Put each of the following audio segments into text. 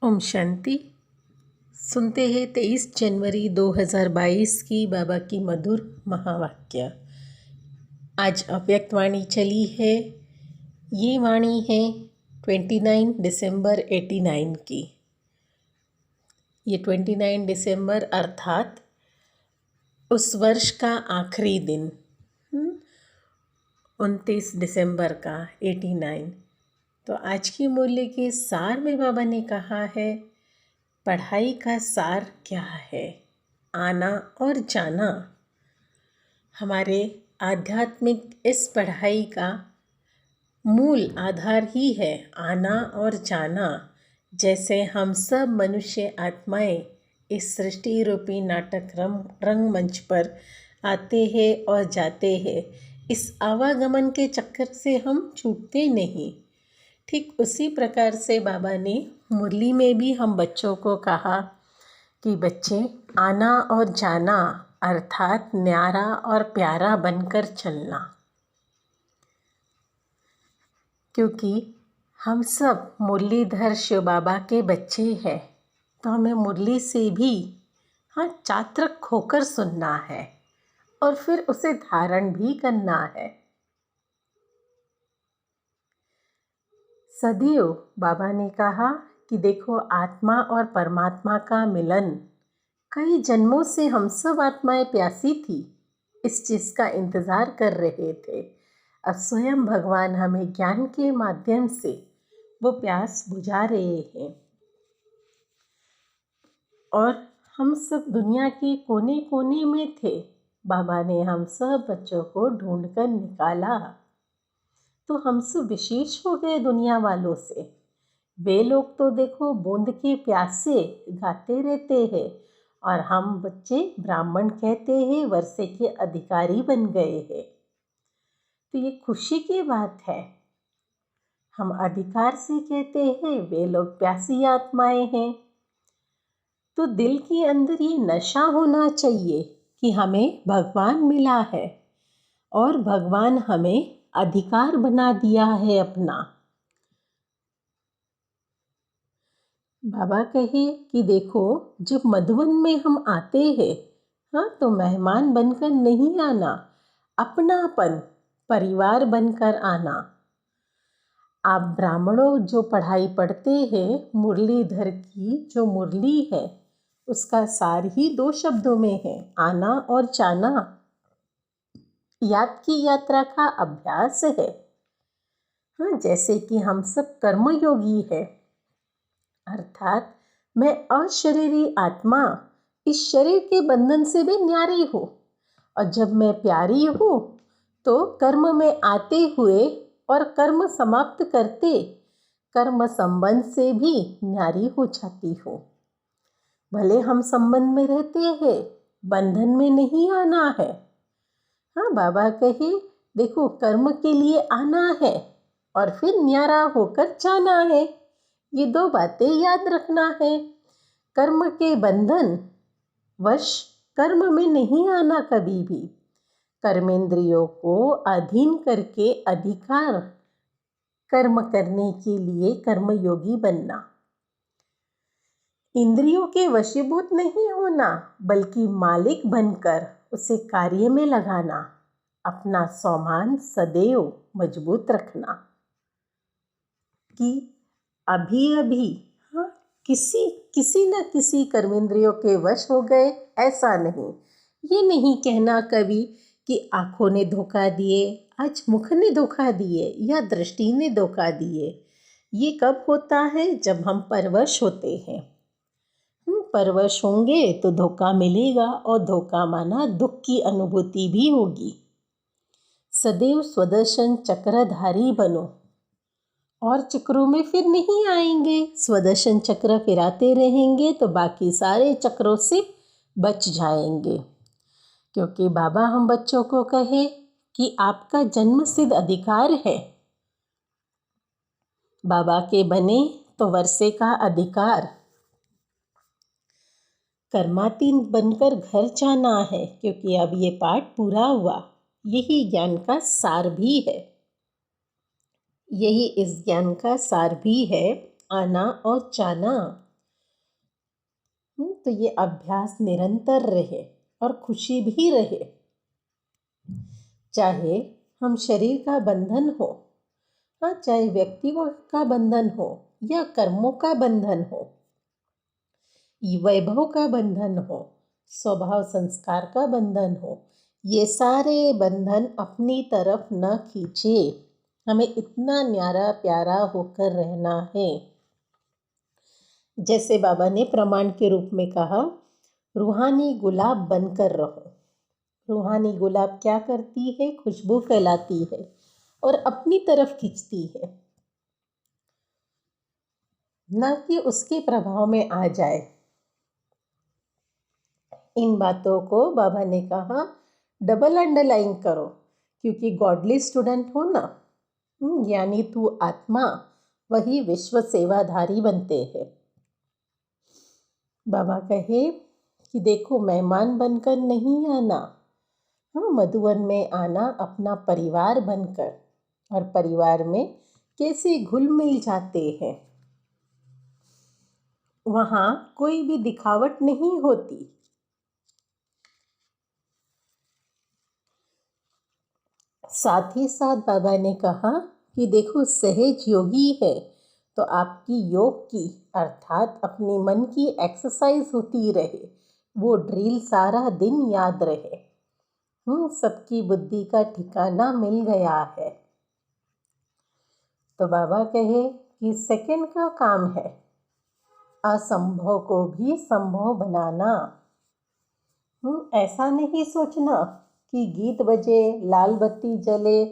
ओम शांति। सुनते हैं 23 जनवरी 2022 की बाबा की मधुर महावाक्य। आज अव्यक्त वाणी चली है। ये वाणी है 29 दिसंबर 89 की। ये 29 दिसंबर अर्थात उस वर्ष का आखिरी दिन 29 दिसंबर का 89। तो आज की मूल्य के सार में बाबा ने कहा है, पढ़ाई का सार क्या है? आना और जाना। हमारे आध्यात्मिक इस पढ़ाई का मूल आधार ही है आना और जाना। जैसे हम सब मनुष्य आत्माएं इस सृष्टि रूपी नाटक रंगमंच पर आते हैं और जाते हैं, इस आवागमन के चक्कर से हम छूटते नहीं। ठीक उसी प्रकार से बाबा ने मुरली में भी हम बच्चों को कहा कि बच्चे आना और जाना अर्थात न्यारा और प्यारा बनकर चलना। क्योंकि हम सब मुरलीधर शिव बाबा के बच्चे हैं, तो हमें मुरली से भी चात्रक होकर सुनना है और फिर उसे धारण भी करना है। सदैव बाबा ने कहा कि देखो, आत्मा और परमात्मा का मिलन, कई जन्मों से हम सब आत्माएं प्यासी थी, इस चीज़ का इंतज़ार कर रहे थे। अब स्वयं भगवान हमें ज्ञान के माध्यम से वो प्यास बुझा रहे हैं और हम सब दुनिया के कोने कोने में थे। बाबा ने हम सब बच्चों को ढूंढकर निकाला, तो हम सब विशेष हो गए दुनिया वालों से। वे लोग तो देखो बूंद के प्यासे गाते रहते हैं और हम बच्चे ब्राह्मण कहते हैं वर्षे के अधिकारी बन गए हैं। तो ये खुशी की बात है। हम अधिकार से कहते हैं, वे लोग प्यासी आत्माएं हैं। तो दिल के अंदर ये नशा होना चाहिए कि हमें भगवान मिला है और भगवान हमें अधिकार बना दिया है अपना। बाबा कहे कि देखो, जब मधुवन में हम आते हैं तो मेहमान बनकर नहीं आना, अपनापन परिवार बनकर आना। आप ब्राह्मणों जो पढ़ाई पढ़ते हैं, मुरलीधर की जो मुरली है उसका सार ही 2 शब्दों में है, आना और जाना। याद की यात्रा का अभ्यास है। जैसे कि हम सब कर्मयोगी है, अर्थात मैं अशरीरी आत्मा इस शरीर के बंधन से भी न्यारी हूँ, और जब मैं प्यारी हूँ तो कर्म में आते हुए और कर्म समाप्त करते कर्म संबंध से भी न्यारी हो जाती हूँ। भले हम संबंध में रहते हैं, बंधन में नहीं आना है। बाबा कहे देखो, कर्म के लिए आना है और फिर न्यारा होकर जाना है। ये 2 बातें याद रखना है। कर्म के बंधन वश कर्म में नहीं आना कभी भी। कर्मेंद्रियों को अधीन करके अधिकार कर्म करने के लिए कर्मयोगी बनना। इंद्रियों के वशीभूत नहीं होना, बल्कि मालिक बनकर उसे कार्य में लगाना। अपना स्वाभिमान सदैव मजबूत रखना कि अभी किसी न किसी कर्मेंद्रियों के वश हो गए, ऐसा नहीं। ये नहीं कहना कभी कि आँखों ने धोखा दिए, आज मुख ने धोखा दिए या दृष्टि ने धोखा दिए। ये कब होता है? जब हम परवश होते हैं। परवश होंगे तो धोखा मिलेगा, और धोखा माना दुख की अनुभूति भी होगी। सदैव स्वदर्शन चक्रधारी बनो और चक्रों में फिर नहीं आएंगे। स्वदर्शन चक्र फिराते रहेंगे तो बाकी सारे चक्रों से बच जाएंगे। क्योंकि बाबा हम बच्चों को कहे कि आपका जन्म सिद्ध अधिकार है, बाबा के बने तो वर्षे का अधिकार। कर्मातीत बनकर घर जाना है, क्योंकि अब ये पाठ पूरा हुआ। यही ज्ञान का सार भी है। यही इस ज्ञान का सार भी है, आना और जाना। तो ये अभ्यास निरंतर रहे और खुशी भी रहे। चाहे हम शरीर का बंधन हो, हाँ, चाहे व्यक्तियों का बंधन हो या कर्मों का बंधन हो, वैभव का बंधन हो, स्वभाव संस्कार का बंधन हो, ये सारे बंधन अपनी तरफ न खींचे। हमें इतना न्यारा प्यारा होकर रहना है। जैसे बाबा ने प्रमाण के रूप में कहा, रूहानी गुलाब बनकर रहो। रूहानी गुलाब क्या करती है? खुशबू फैलाती है और अपनी तरफ खींचती है, न कि उसके प्रभाव में आ जाए। इन बातों को बाबा ने कहा डबल अंडरलाइन करो, क्योंकि गॉडली स्टूडेंट हो ना, यानी तू आत्मा, वही विश्व सेवाधारी बनते हैं। बाबा कहे कि देखो, मेहमान बनकर नहीं आना, हाँ, मधुवन में आना अपना परिवार बनकर, और परिवार में कैसे घुल मिल जाते हैं। वहाँ कोई भी दिखावट नहीं होती। साथ ही साथ बाबा ने कहा कि देखो, सहज योगी है तो आपकी योग की, अर्थात अपने मन की एक्सरसाइज होती रहे, वो ड्रिल सारा दिन याद रहे। सबकी बुद्धि का ठिकाना मिल गया है। तो बाबा कहे कि सेकंड का काम है असंभव को भी संभव बनाना। ऐसा नहीं सोचना कि गीत बजे, लाल बत्ती जले,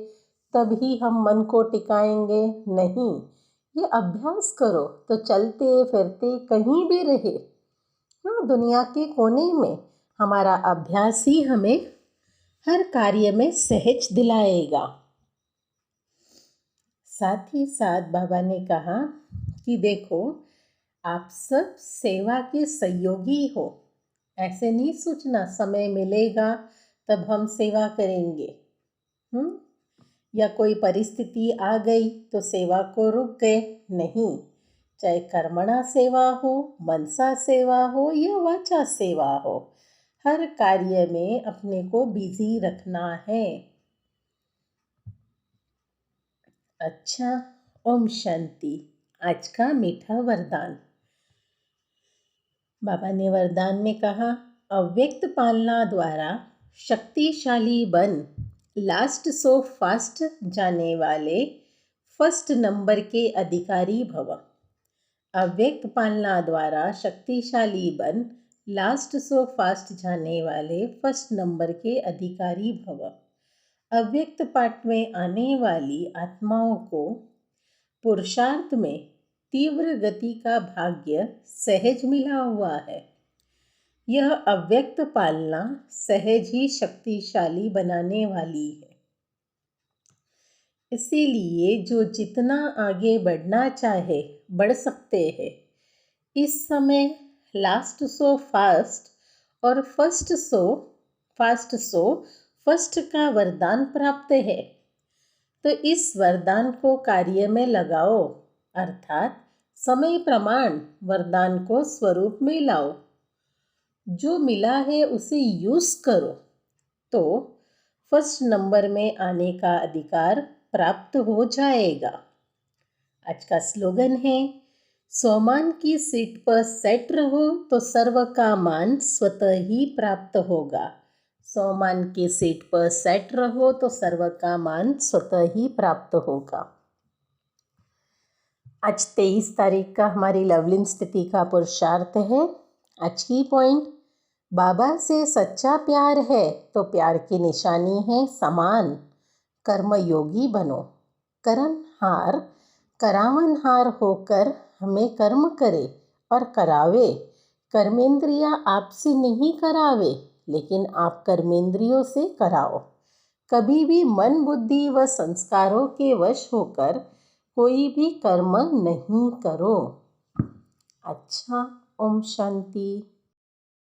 तभी हम मन को टिकाएंगे। नहीं, ये अभ्यास करो तो चलते फिरते कहीं भी रहे, दुनिया के कोने में, हमारा अभ्यास ही हमें हर कार्य में सहज दिलाएगा। साथ ही साथ बाबा ने कहा कि देखो, आप सब सेवा के सहयोगी हो। ऐसे नहीं सोचना समय मिलेगा तब हम सेवा करेंगे, या कोई परिस्थिति आ गई तो सेवा को रुक गए। नहीं, चाहे कर्मणा सेवा हो, मनसा सेवा हो या वाचा सेवा हो, हर कार्य में अपने को बिजी रखना है। अच्छा, ओम शांति। आज का मीठा वरदान। बाबा ने वरदान में कहा, अव्यक्त पालना द्वारा शक्तिशाली बन, लास्ट सो फास्ट जाने वाले फर्स्ट नंबर के अधिकारी भव। अव्यक्त पालना द्वारा शक्तिशाली बन, लास्ट सो फास्ट जाने वाले फर्स्ट नंबर के अधिकारी भव। अव्यक्त पाठ में आने वाली आत्माओं को पुरुषार्थ में तीव्र गति का भाग्य सहज मिला हुआ है। यह अव्यक्त पालना सहज ही शक्तिशाली बनाने वाली है। इसीलिए जो जितना आगे बढ़ना चाहे बढ़ सकते हैं। इस समय लास्ट सो फास्ट और फर्स्ट सो फर्स्ट का वरदान प्राप्त है। तो इस वरदान को कार्य में लगाओ, अर्थात समय प्रमाण वरदान को स्वरूप में लाओ। जो मिला है उसे यूज करो तो फर्स्ट नंबर में आने का अधिकार प्राप्त हो जाएगा। आज का स्लोगन है, स्वमान की सीट पर सेट रहो तो सर्व का मान स्वतः ही प्राप्त होगा। स्वमान की सीट पर सेट रहो तो सर्व का मान स्वतः ही प्राप्त होगा। आज 23 तारीख का हमारी लवलीन स्थिति का पुरुषार्थ है। आज की पॉइंट, बाबा से सच्चा प्यार है तो प्यार की निशानी है समान। कर्मयोगी बनो, करनहार करावनहार होकर हमें कर्म करे और करावे। कर्मेंद्रिया आपसे नहीं करावे, लेकिन आप कर्मेंद्रियों से कराओ। कभी भी मन, बुद्धि व संस्कारों के वश होकर कोई भी कर्म नहीं करो। अच्छा, ओम शांति।